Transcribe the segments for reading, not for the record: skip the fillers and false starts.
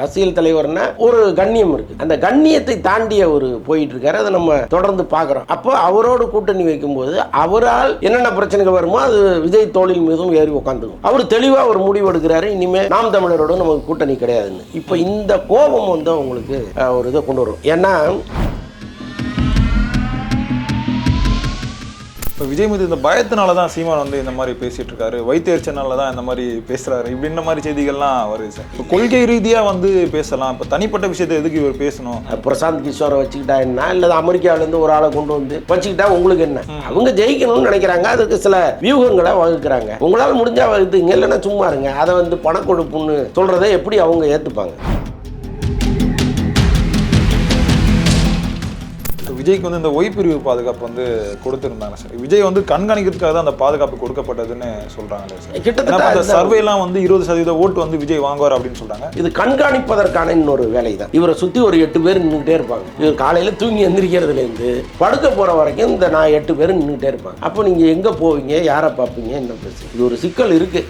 அரசியல் தலைவர்னா ஒரு கண்ணியம் இருக்கு. அந்த கண்ணியத்தை தாண்டிய ஒரு போயிட்டு இருக்காரு. அதை நம்ம தொடர்ந்து பார்க்குறோம். அப்போ அவரோடு கூட்டணி வைக்கும்போது அவரால் என்னென்ன பிரச்சனைகள் வருமோ அது விஜய் தோளில் மீதும் ஏறி உட்காந்துக்கும். அவர் தெளிவாக ஒரு முடிவு எடுக்கிறாரு, இனிமே நாம் தமிழரோட நமக்கு கூட்டணி கிடையாதுன்னு. இப்போ இந்த கோபம் வந்து உங்களுக்கு ஒரு இதை கொண்டு வரும். ஏன்னா இப்போ விஜய் மீது இந்த பயத்தினால தான் சீமான் வந்து இந்த மாதிரி பேசிட்டு இருக்காரு, வைத்தியர்ச்சனால தான் இந்த மாதிரி பேசுறாரு, இப்படின்ற மாதிரி செய்திகள்லாம் வருது சார். இப்போ கொள்கை ரீதியாக வந்து பேசலாம், இப்போ தனிப்பட்ட விஷயத்தை எதுக்கு இவர் பேசணும்? பிரசாந்த் கிஷோரை வச்சுக்கிட்டா என்ன, இல்லை அமெரிக்காவிலேருந்து ஒரு ஆளை கொண்டு வந்து வச்சுக்கிட்டா உங்களுக்கு என்ன? அவங்க ஜெயிக்கணும்னு நினைக்கிறாங்க, அதுக்கு சில வியூகங்களை வகுக்கிறாங்க. உங்களால் முடிஞ்சா வகுத்துங்க, இல்லைன்னா சும்மா இருங்க. அதை வந்து பணக்கொடுப்புன்னு சொல்றதை எப்படி அவங்க ஏற்றுப்பாங்க? விஜய்க்கு வந்து இந்த ஒய்பிரிவு பாதுகாப்பு வந்து கொடுத்துருந்தாங்க சார். விஜய் வந்து கண்காணிக்கிறதுக்காக தான் அந்த பாதுகாப்பு கொடுக்கப்பட்டதுன்னு சொல்றாங்க சார். கிட்டத்தட்ட சர்வேலாம் வந்து 20% ஓட்டு வந்து விஜய் வாங்குவார் அப்படின்னு சொல்றாங்க. இது கண்காணிப்பதற்கான இன்னொரு வேலை தான். இவரை சுத்தி ஒரு 8 பேர் நின்றுட்டே இருப்பாங்க. இவர் காலையில தூங்கி எந்திரிக்கிறதுல இருந்து படுக்க போற வரைக்கும் இந்த 8 பேர் நின்றுட்டே இருப்பாங்க. அப்போ நீங்க எங்க போவீங்க, யாரை பார்ப்பீங்க, என்ன பேசு? இது ஒரு சிக்கல் இருக்கு.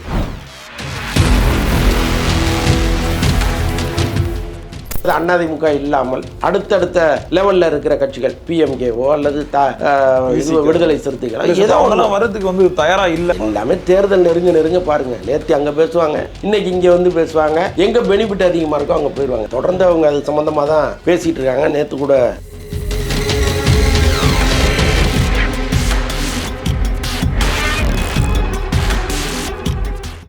அதிமுக இல்லாமல் அடுத்தடுத்த லெவல்ல இருக்கிற கட்சிகள் பிஎம்கேவோ அல்லது விடுதலை சிறுத்தைகள் ஏதோ வரதுக்கு வந்து தயாரா இல்ல. எல்லாமே தேர்தல் நெருங்க பாருங்க. நேற்று அங்க பேசுவாங்க, இன்னைக்கு இங்க வந்து பேசுவாங்க. எங்க பெனிஃபிட் அதிகமா இருக்கோ அங்க போயிடுவாங்க. தொடர்ந்து அவங்க அது சம்பந்தமா தான் பேசிட்டு இருக்காங்க. நேற்று கூட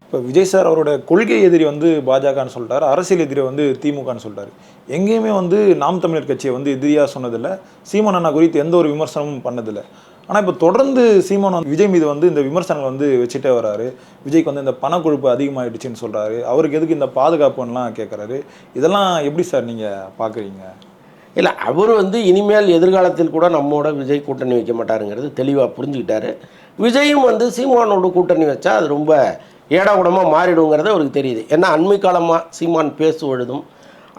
இப்போ விஜய் சார் அவரோட கொள்கை எதிரி வந்து பாஜகன்னு சொல்லிட்டாரு, அரசியல் எதிரி வந்து திமுகன்னு சொல்லிட்டாரு. எங்கேயுமே வந்து நாம் தமிழர் கட்சியை வந்து எதிரியாக சொன்னதில்லை, சீமான் அண்ணா குறித்து எந்த ஒரு விமர்சனமும் பண்ணதில்லை. ஆனால் இப்போ தொடர்ந்து சீமான் வந்து விஜய் மீது வந்து இந்த விமர்சனங்கள் வந்து வச்சுட்டே வர்றாரு. விஜய்க்கு வந்து இந்த பணக்கொழுப்பு அதிகமாகிடுச்சின்னு சொல்கிறாரு, அவருக்கு எதுக்கு இந்த பாதுகாப்புன்னெலாம் கேட்குறாரு. இதெல்லாம் எப்படி சார் நீங்கள் பார்க்குறீங்க? இல்லை, அவர் வந்து இனிமேல் எதிர்காலத்தில் கூட நம்மோட விஜய் கூட்டணி வைக்க மாட்டாருங்கிறது தெளிவாக புரிஞ்சுக்கிட்டாரு. விஜயும் வந்து சீமானோட கூட்டணி வச்சா அது ரொம்ப ஏடாகுடமாக மாறிடுங்கிறது அவருக்கு தெரியுது. ஏன்னா அண்மை காலமாக சீமான் பேசுவதும்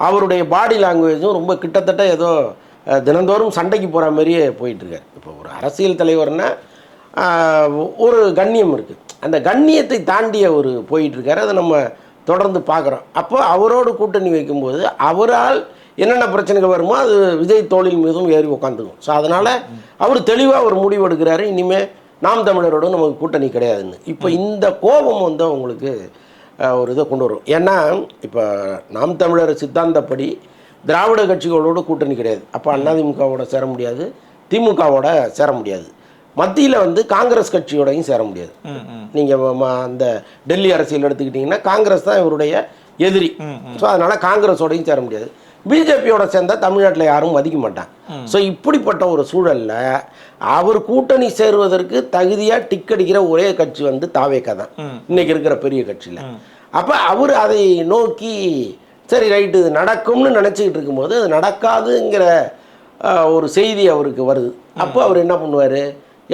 அவருடைய பாடி லாங்குவேஜும் ரொம்ப கிட்டத்தட்ட ஏதோ தினந்தோறும் சண்டைக்கு போகிற மாதிரியே போயிட்டுருக்காரு. இப்போ ஒரு அரசியல் தலைவர்னா ஒரு கண்ணியம் இருக்குது. அந்த கண்ணியத்தை தாண்டிய ஒரு போயிட்டுருக்காரு. அதை நம்ம தொடர்ந்து பார்க்குறோம். அப்போ அவரோடு கூட்டணி வைக்கும்போது அவரால் என்னென்ன பிரச்சனைகள் வருமோ அது விஜய் தோளில் மீதும் ஏறி உட்காந்துக்கும். ஸோ அதனால் அவர் தெளிவாக ஒரு முடிவு எடுக்கிறாரு, இனிமேல் நாம் தமிழரோட நமக்கு கூட்டணி கிடையாதுன்னு. இப்போ இந்த கோபம் வந்து அவங்களுக்கு ஒரு இதை கொண்டு வரும். ஏன்னா இப்போ நாம் தமிழர் சித்தாந்தப்படி திராவிட கட்சிகளோட கூட்டணி கிடையாது. அப்போ அதிமுகவோட சேர முடியாது, திமுகவோட சேர முடியாது, மத்தியில் வந்து காங்கிரஸ் கட்சியோடையும் சேர முடியாது. நீங்கள் அந்த டெல்லி அரசியல் எடுத்துக்கிட்டிங்கன்னா காங்கிரஸ் தான் இவருடைய எதிரி. ஸோ அதனால் காங்கிரஸோடையும் சேர முடியாது. பிஜேபியோட சேர்ந்தால் தமிழ்நாட்டில் யாரும் மதிக்க மாட்டாங்க. ஸோ இப்படிப்பட்ட ஒரு சூழலில் அவர் கூட்டணி சேருவதற்கு தகுதியாக டிக் அடிக்கிற ஒரே கட்சி வந்து தாவேகா தான் இன்னைக்கு இருக்கிற பெரிய கட்சியில். அப்போ அவர் அதை நோக்கி சரி ரைட்டு இது நடக்கும்னு நினச்சிக்கிட்டு இருக்கும்போது அது நடக்காதுங்கிற ஒரு செய்தி அவருக்கு வருது. அப்போ அவர் என்ன பண்ணுவார்,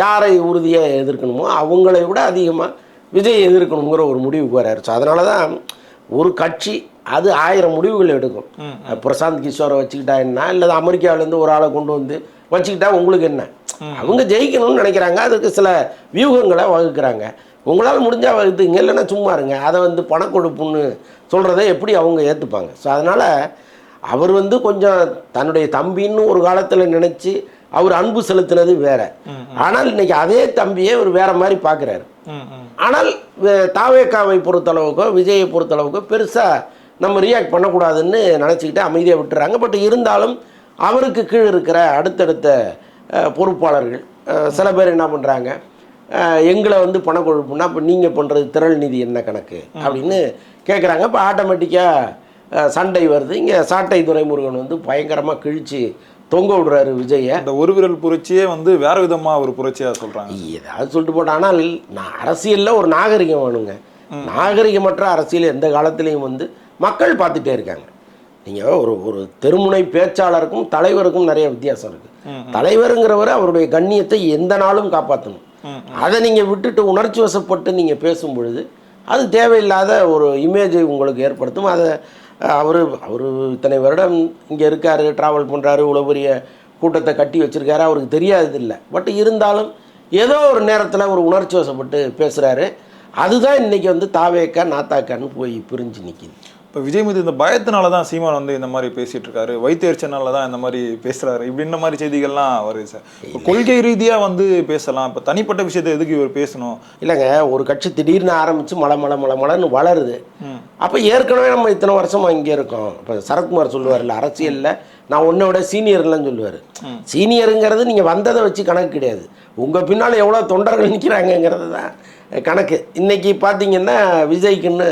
யாரை உறுதியாக எதிர்க்கணுமோ அவங்களை விட அதிகமாக விஜய் எதிர்க்கணுங்கிற ஒரு முடிவுக்கு வர்றாரு. ஸோ அதனால தான் ஒரு கட்சி அது 1000 முடிவுகள் எடுக்கும். பிரசாந்த் கிஷோரை வச்சுக்கிட்டா என்ன, இல்லை அமெரிக்காவிலேருந்து ஒரு ஆளை கொண்டு வந்து வச்சுக்கிட்டா உங்களுக்கு என்ன? அவங்க ஜெயிக்கணும்னு நினைக்கிறாங்க, அதுக்கு சில வியூகங்களை வகுக்கிறாங்க. உங்களால் முடிஞ்சால் வகுத்துங்க, இல்லைன்னா சும்மா இருங்க. அதை வந்து பணக்கொடுப்புன்னு சொல்கிறத எப்படி அவங்க ஏற்றுப்பாங்க? ஸோ அதனால் அவர் வந்து கொஞ்சம் தன்னுடைய தம்பின்னு ஒரு காலத்தில் நினச்சி அவர் அன்பு செலுத்தினது வேற. ஆனால் இன்னைக்கு அதே தம்பியை அவர் வேற மாதிரி பார்க்குறாரு. ஆனால் தாவேகாவை பொறுத்தளவுக்கோ விஜயை பொறுத்தளவுக்கோ பெருசாக நம்ம ரியாக்ட் பண்ணக்கூடாதுன்னு நினச்சிக்கிட்டு அமைதியாக விட்டுறாங்க. பட் இருந்தாலும் அவருக்கு கீழே இருக்கிற அடுத்தடுத்த பொறுப்பாளர்கள் சில பேர் என்ன பண்ணுறாங்க, எங்களை வந்து பணக்கொழுப்புனா இப்போ நீங்கள் பண்ணுறது திரள் நிதி என்ன கணக்கு அப்படின்னு கேட்குறாங்க. இப்போ ஆட்டோமேட்டிக்காக சண்டை வருது. இங்கே சாட்டை துரைமுருகன் வந்து பயங்கரமாக கிழிச்சு தொங்க விடுறாரு விஜயை. இந்த ஒரு விரல் புரட்சியே வந்து வேற விதமாக ஒரு புரட்சியாக சொல்கிறாங்க. ஏதாவது சொல்லிட்டு போட்டேன். ஆனால் அரசியலில் ஒரு நாகரிகம் வேணுங்க. நாகரிகமற்ற அரசியல் எந்த காலத்திலையும் வந்து மக்கள் பார்த்துட்டே இருக்காங்க. நீங்கள் ஒரு தெருமுனை பேச்சாளருக்கும் தலைவருக்கும் நிறைய வித்தியாசம் இருக்குது. தலைவருங்கிறவர் அவருடைய கண்ணியத்தை எந்த நாளும் காப்பாற்றணும். அதை நீங்கள் விட்டுட்டு உணர்ச்சி வசப்பட்டு நீங்கள் பேசும் பொழுது அது தேவையில்லாத ஒரு இமேஜை உங்களுக்கு ஏற்படுத்தும். அதை அவர் இத்தனை வருடம் இங்கே இருக்கார், ட்ராவல் பண்ணுறாரு, இவ்வளோ பெரிய கூட்டத்தை கட்டி வச்சுருக்காரு, அவருக்கு தெரியாது இல்லை. பட் இருந்தாலும் ஏதோ ஒரு நேரத்தில் ஒரு உணர்ச்சி வசப்பட்டு பேசுகிறாரு. அதுதான் இன்றைக்கி வந்து தாவேக்கா நாத்தாக்கான்னு போய் பிரிஞ்சு நிற்கிது. இப்போ விஜய் மீது இந்த பயத்தினால தான் சீமான் வந்து இந்த மாதிரி பேசிட்டு இருக்காரு, வைத்தியர்ச்சனால தான் இந்த மாதிரி பேசுறாரு, இப்படின்ற மாதிரி செய்திகள்லாம் வருது சார். கொள்கை ரீதியா வந்து பேசலாம், இப்போ தனிப்பட்ட விஷயத்தை எதுக்கு இவர் பேசணும்? இல்லைங்க, ஒரு கட்சி திடீர்னு ஆரம்பிச்சு மலன்னு வளருது. அப்போ ஏற்கனவே நம்ம இத்தனை வருஷமா இங்கே இருக்கோம். இப்போ சரத்குமார் சொல்லுவார்ல, அரசியலில் நான் உன்னை விட சீனியர்லாம் சொல்லுவார். சீனியருங்கிறது நீங்கள் வந்ததை வச்சு கணக்கு கிடையாது, உங்கள் பின்னால் எவ்வளோ தொண்டர்கள் நிற்கிறாங்கங்கிறது தான் கணக்கு. இன்றைக்கி பார்த்தீங்கன்னா விஜய்க்குன்னு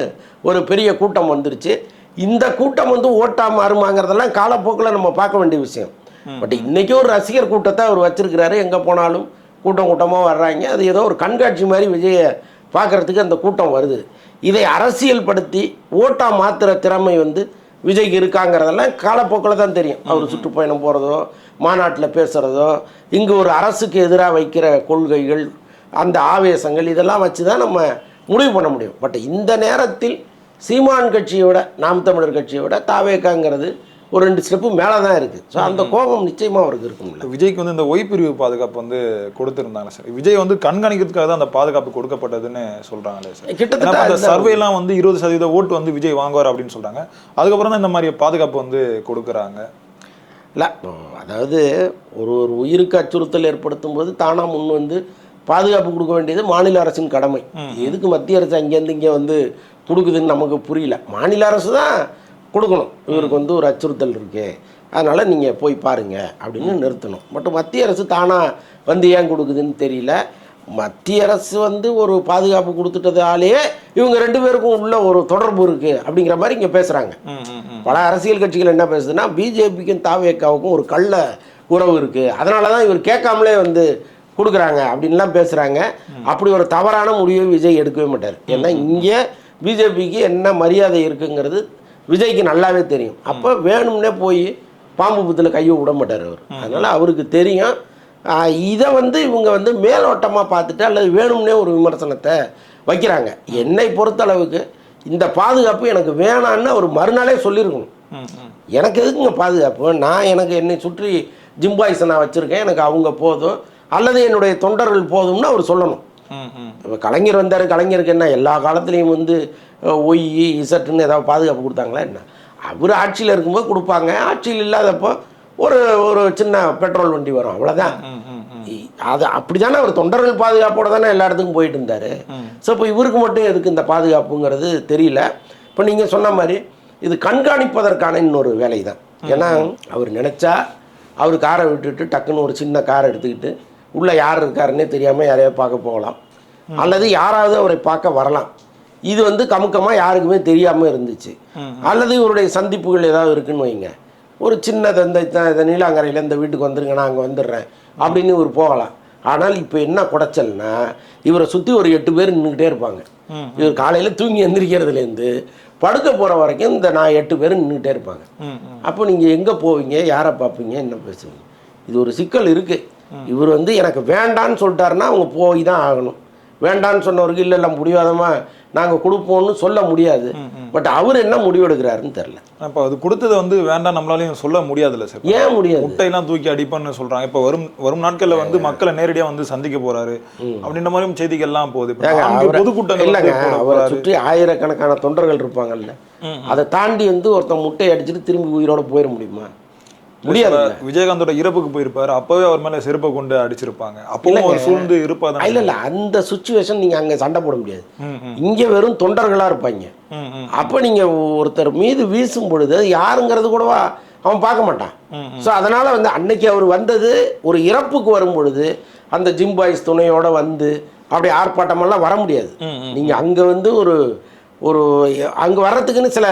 ஒரு பெரிய கூட்டம் வந்துருச்சு. இந்த கூட்டம் வந்து ஓட்டா மாறுமாங்கிறதெல்லாம் காலப்போக்கில் நம்ம பார்க்க வேண்டிய விஷயம். பட் இன்றைக்கி ஒரு ரசிகர் கூட்டத்தை அவர் வச்சுருக்கிறாரு. எங்கே போனாலும் கூட்டமாக வர்றாங்க. அது ஏதோ ஒரு கண்காட்சி மாதிரி விஜயை பார்க்குறதுக்கு அந்த கூட்டம் வருது. இதை அரசியல் படுத்தி ஓட்டா மாற்றுற திறமை வந்து விஜய்க்கு இருக்காங்கிறதெல்லாம் காலப்போக்கில் தான் தெரியும். அவர் சுற்றுப்பயணம் போகிறதோ, மாநாட்டில் பேசுகிறதோ, இங்கே ஒரு அரசுக்கு எதிராக வைக்கிற கொள்கைகள், அந்த ஆவேசங்கள், இதெல்லாம் வச்சு தான் நம்ம முடிவு பண்ண முடியும். பட் இந்த நேரத்தில் சீமான் கட்சியோட நாம் தமிழர் கட்சியோட தாவேக்காங்கிறது ஒரு 2 ஸ்டெப்பு மேலே தான் இருக்குது. ஸோ அந்த கோபம் நிச்சயமாக அவருக்கு இருக்கும்ல. விஜய்க்கு வந்து இந்த ஒய்பிரிவு பாதுகாப்பு வந்து கொடுத்துருந்தாங்க சார். விஜய் வந்து கண்காணிக்கிறதுக்காக தான் அந்த பாதுகாப்பு கொடுக்கப்பட்டதுன்னு சொல்கிறாங்களே சார். கிட்டத்தட்ட அந்த சர்வேலாம் வந்து 20% ஓட்டு வந்து விஜய் வாங்குவார் அப்படின்னு சொல்கிறாங்க. அதுக்கப்புறம் தான் இந்த மாதிரி பாதுகாப்பு வந்து கொடுக்குறாங்க. இல்லை, அதாவது ஒரு உயிருக்கு அச்சுறுத்தல் ஏற்படுத்தும் போது தானாக முன் வந்து பாதுகாப்பு கொடுக்க வேண்டியது மாநில அரசின் கடமை. எதுக்கு மத்திய அரசு அங்கேருந்து இங்கே வந்து கொடுக்குதுன்னு நமக்கு புரியல. மாநில அரசு தான் கொடுக்கணும். இவருக்கு வந்து ஒரு அச்சுறுத்தல் இருக்குது, அதனால் நீங்கள் போய் பாருங்கள் அப்படின்னு நிறுத்தணும். பட் மத்திய அரசு தானாக வந்து ஏன் கொடுக்குதுன்னு தெரியல. மத்திய அரசு வந்து ஒரு பாதுகாப்பு கொடுத்துட்டதாலேயே இவங்க 2 பேருக்கும் உள்ள ஒரு தொடர்பு இருக்குது அப்படிங்கிற மாதிரி இங்கே பேசுகிறாங்க. பல அரசியல் கட்சிகள் என்ன பேசுதுன்னா, பிஜேபிக்கும் தாவேக்காவுக்கும் ஒரு கள்ள உறவு இருக்குது, அதனால தான் இவர் கேட்காமலே வந்து கொடுக்குறாங்க அப்படின்லாம் பேசுகிறாங்க. அப்படி ஒரு தவறான முடிவை விஜய் எடுக்கவே மாட்டார். ஏன்னா இங்கே பிஜேபிக்கு என்ன மரியாதை இருக்குங்கிறது விஜய்க்கு நல்லாவே தெரியும். அப்போ வேணும்னே போய் பாம்பு புத்தில் கையை விட மாட்டார் அவர். அதனால் அவருக்கு தெரியும். இதை வந்து இவங்க வந்து மேலோட்டமாக பார்த்துட்டு அல்லது வேணும்னே ஒரு விமர்சனத்தை வைக்கிறாங்க. என்னை பொறுத்தளவுக்கு இந்த பாதுகாப்பு எனக்கு வேணான்னு அவர் மறுநாளே சொல்லியிருக்கணும். எனக்கு எதுக்குங்க பாதுகாப்பு, நான் எனக்கு என்னை சுற்றி ஜிம்பாய்ஸை நான் வச்சுருக்கேன், எனக்கு அவங்க போதும், அல்லது என்னுடைய தொண்டர்கள் போதும்னு அவர் சொல்லணும். இப்போ கலைஞர் வந்தார், கலைஞருக்கு என்ன எல்லா காலத்துலேயும் வந்து ஒய் இசட்டுன்னு ஏதாவது பாதுகாப்பு கொடுத்தாங்களா என்ன? அவர் ஆட்சியில் இருக்கும்போது கொடுப்பாங்க, ஆட்சியில் இல்லாதப்போ ஒரு ஒரு சின்ன பெட்ரோல் வண்டி வரும், அவ்வளோதான். அது அப்படி தானே அவர் தொண்டர்கள் பாதுகாப்போடு தானே எல்லா இடத்துக்கும் போயிட்டு இருந்தார். ஸோ இப்போ இவருக்கு மட்டும் எதுக்கு இந்த பாதுகாப்புங்கிறது தெரியல. இப்போ நீங்கள் சொன்ன மாதிரி இது கண்காணிப்பதற்கான இன்னொரு வேலை தான். ஏன்னா அவர் நினச்சா அவர் காரை விட்டுட்டு டக்குன்னு ஒரு சின்ன காரை எடுத்துக்கிட்டு உள்ளே யார் இருக்காருன்னே தெரியாமல் யாரையாவது பார்க்க போகலாம், அல்லது யாராவது அவரை பார்க்க வரலாம். இது வந்து கமுக்கமாக யாருக்குமே தெரியாமல் இருந்துச்சு. அல்லது இவருடைய சந்திப்புகள் ஏதாவது இருக்குன்னு வைங்க, ஒரு சின்னது இந்த நீலாங்கரையில் இந்த வீட்டுக்கு வந்துருங்க, நான் அங்கே வந்துடுறேன் அப்படின்னு இவர் போகலாம். ஆனால் இப்போ என்ன குடைச்சல்னா, இவரை சுற்றி ஒரு 8 பேர் நின்றுக்கிட்டே இருப்பாங்க. இவர் காலையில் தூங்கி எந்திரிக்கிறதுலேருந்து படுக்க போகிற வரைக்கும் இந்த 8 பேர் நின்றுக்கிட்டே இருப்பாங்க. அப்போ நீங்கள் எங்கே போவீங்க, யாரை பார்ப்பீங்க, என்ன பேசுவீங்க? இது ஒரு சிக்கல் இருக்குது. இவர் வந்து எனக்கு வேண்டான்னு சொல்லிட்டாருன்னா அவங்க போய் தான் ஆகணும். வேண்டான்னு சொன்னவருக்கு இல்லை முடியாதமாக நாங்கள் கொடுப்போம்னு சொல்ல முடியாது. பட் அவர் என்ன முடிவு எடுக்கிறாருன்னு தெரில. இப்போ அது கொடுத்ததை வந்து வேண்டாம் நம்மளாலையும் சொல்ல முடியாதுல்ல சார். ஏன் முடியாது? முட்டையெல்லாம் தூக்கி அடிப்பான்னு சொல்கிறாங்க. இப்போ வரும் நாட்களில் வந்து மக்களை நேரடியாக வந்து சந்திக்க போகிறாரு அப்படின்ற மாதிரியும் செய்திகள்லாம் போகுது. பொதுக்கூட்டம் இல்லைங்க, அவரை சுற்றி ஆயிரக்கணக்கான தொண்டர்கள் இருப்பாங்கல்ல, அதை தாண்டி வந்து ஒருத்தன் முட்டையை அடிச்சுட்டு திரும்பி உயிரோட போயிட முடியுமா? முடியாது. விஜயகாந்தோட இறப்புக்கு போயிருப்பாரு, அப்பவே அவர் மேல செருப்பை கொண்டு அடிச்சிருப்பாங்க, அப்பவும் ஒரு சூழ்ந்து இருப்பாங்க. இல்ல அந்த சுச்சுவேஷன் நீங்க அங்க சண்டை போட முடியாது. இங்க வெறும் தொண்டர்களா இருப்பாங்க. அப்ப நீங்க ஒருத்தர் மீது வீசும் பொழுது யாருங்கிறது கூடவா அவன் பார்க்க மாட்டான். ஸோ அதனால வந்து அன்னைக்கு அவர் வந்தது ஒரு இறப்புக்கு வரும் பொழுது அந்த ஜிம்பாய்ஸ் துணையோட வந்து அப்படி ஆர்ப்பாட்டமெல்லாம் வர முடியாது. நீங்க அங்க வந்து ஒரு அங்கே வர்றதுக்குன்னு சில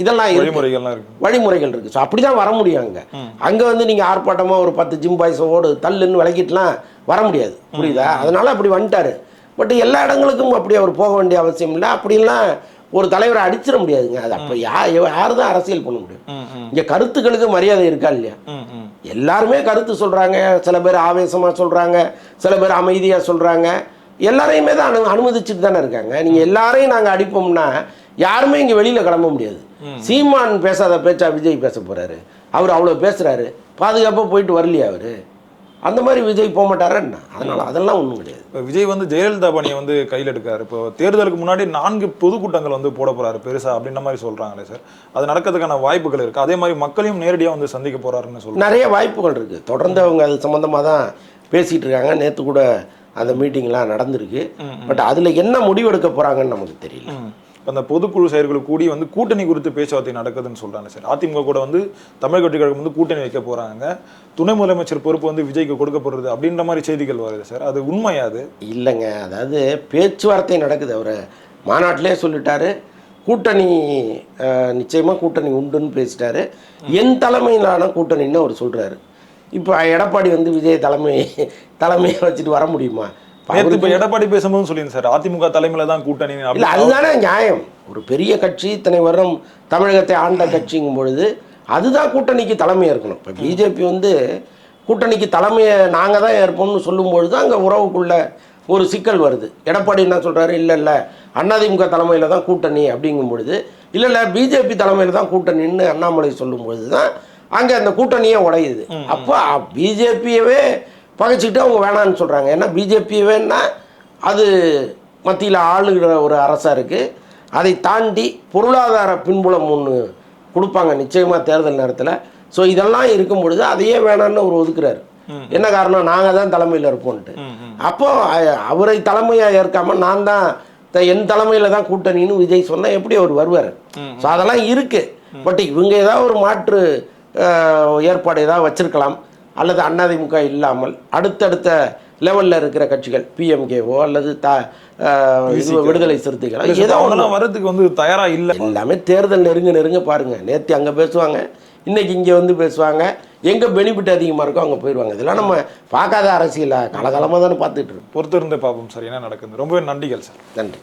இதெல்லாம் வழிமுறைகள் இருக்குது. ஸோ அப்படி தான் வர முடியும். அங்கே வந்து நீங்கள் ஆர்ப்பாட்டமாக ஒரு 10 ஜிம்பாய்ஸோடு தள்ளுன்னு விளக்கிட்டுலாம் வர முடியாது, புரியுதா? அதனால் அப்படி வந்துட்டார். பட் எல்லா இடங்களுக்கும் அப்படி அவர் போக வேண்டிய அவசியம் இல்லை. அப்படிலாம் ஒரு தலைவரை அடிச்சிட முடியாதுங்க. அது அப்போ யார் தான் அரசியல் பண்ண முடியும்? இங்கே கருத்துக்களுக்கு மரியாதை இருக்கா இல்லையா? எல்லாருமே கருத்து சொல்கிறாங்க. சில பேர் ஆவேசமாக சொல்கிறாங்க, சில பேர் அமைதியாக சொல்கிறாங்க. எல்லாரையுமே தான் அனுமதிச்சுட்டு தானே இருக்காங்க. நீங்கள் எல்லாரையும் நாங்கள் அடிப்போம்னா யாருமே இங்கே வெளியில் கிளம்ப முடியாது. சீமான் பேசாத பேச்சா விஜய் பேச போகிறாரு. அவர் அவ்வளோ பேசுகிறாரு, பாதுகாப்பாக போயிட்டு வரலையா? அவர் அந்த மாதிரி விஜய் போக மாட்டாரா என்ன? அதனால் அதெல்லாம் ஒன்றும் கிடையாது. இப்போ விஜய் வந்து ஜெயலலிதா பணியை வந்து கையில் எடுக்காரு. இப்போ தேர்தலுக்கு முன்னாடி 4 பொதுக்கூட்டங்கள் வந்து போட போகிறாரு பெருசாக அப்படின்ற மாதிரி சொல்கிறாங்களே சார், அது நடக்கிறதுக்கான வாய்ப்புகள் இருக்குது. அதே மாதிரி மக்களையும் நேரடியாக வந்து சந்திக்க போகிறாருன்னு சொல்கிறாங்க. நிறைய வாய்ப்புகள் இருக்குது. தொடர்ந்து அவங்க அது சம்மந்தமாக தான் பேசிகிட்டு இருக்காங்க. நேற்று கூட அந்த மீட்டிங்லாம் நடந்திருக்கு. பட் அதில் என்ன முடிவெடுக்க போகிறாங்கன்னு நமக்கு தெரியல. அந்த பொதுக்குழு செயல்கள் கூடி வந்து கூட்டணி குறித்து பேச்சுவார்த்தை நடக்குதுன்னு சொல்கிறாங்க சார். அதிமுக கூட வந்து தமிழக வெற்றி கழகம் வந்து கூட்டணி வைக்க போகிறாங்க, துணை முதலமைச்சர் பொறுப்பு வந்து விஜய்க்கு கொடுக்கப்படுறது அப்படின்ற மாதிரி செய்திகள் வருது சார். அது உண்மையாது? இல்லைங்க, அதாவது பேச்சுவார்த்தை நடக்குது. அவர் மாநாட்டிலே சொல்லிட்டாரு, கூட்டணி நிச்சயமாக கூட்டணி உண்டுன்னு பேசிட்டாரு. என் தலைமையிலான கூட்டணின்னு அவர் சொல்கிறாரு. இப்போ எடப்பாடி வந்து விஜய் தலைமையை வச்சுட்டு வர முடியுமா? இப்போ எடப்பாடி பேசும்போது சொல்லியிருந்தேன் சார், அதிமுக தலைமையில தான் கூட்டணி. இல்லை, அதுதானே நியாயம். ஒரு பெரிய கட்சி இத்தனை வருடம் தமிழகத்தை ஆண்ட கட்சிங்கும் பொழுது அதுதான் கூட்டணிக்கு தலைமையாக இருக்கணும். இப்போ பிஜேபி வந்து கூட்டணிக்கு தலைமையை நாங்கள் தான் ஏற்போம்னு சொல்லும்பொழுது அங்கே உறவுக்குள்ள ஒரு சிக்கல் வருது. எடப்பாடி என்ன சொல்கிறாரு, இல்லை அதிமுக தலைமையில் தான் கூட்டணி அப்படிங்கும் பொழுது, இல்லை பிஜேபி தலைமையில் தான் கூட்டணின்னு அண்ணாமலை சொல்லும்பொழுது தான் அங்கே அந்த கூட்டணியே உடையுது. அப்போ பிஜேபியவே பகைச்சிக்கிட்டு அவங்க வேணான்னு சொல்கிறாங்க. ஏன்னா பிஜேபியவேன்னா அது மத்தியில் ஆளுகிற ஒரு அரசாக இருக்குது. அதை தாண்டி பொருளாதார பின்புலம் ஒன்று கொடுப்பாங்க நிச்சயமாக தேர்தல் நேரத்தில். ஸோ இதெல்லாம் இருக்கும் பொழுது அதையே வேணான்னு அவர் ஒதுக்குறாரு. என்ன காரணம், நாங்கள் தான் தலைமையில் இருப்போன்ட்டு. அப்போ அவரை தலைமையாக ஏற்காமல் நான் தான் என் தலைமையில் தான் கூட்டணின்னு விஜய் சொன்னால் எப்படி அவர் வருவார்? ஸோ அதெல்லாம் இருக்குது. பட் இவங்க ஏதாவது ஒரு மாற்று ஏற்பாடு ஏதாவது வச்சிருக்கலாம். அல்லது அதிமுக இல்லாமல் அடுத்தடுத்த லெவலில் இருக்கிற கட்சிகள் பிஎம்கேவோ அல்லது விடுதலை சிறுத்தைகளோ ஏதோ வரதுக்கு வந்து தயாராக இல்லை. எல்லாமே தேர்தல் நெருங்க பாருங்கள். நேற்று அங்கே பேசுவாங்க, இன்னைக்கு இங்கே வந்து பேசுவாங்க. எங்கே பெனிஃபிட் அதிகமாக இருக்கோ அங்கே போயிடுவாங்க. இதெல்லாம் நம்ம பார்க்காத அரசியலை காலகாலமாக தானே பார்த்துட்டு இருக்கோம். பொறுத்திருந்தே பார்ப்போம் சார் என்ன நடக்குது. ரொம்பவே நன்றிகள் சார். நன்றி.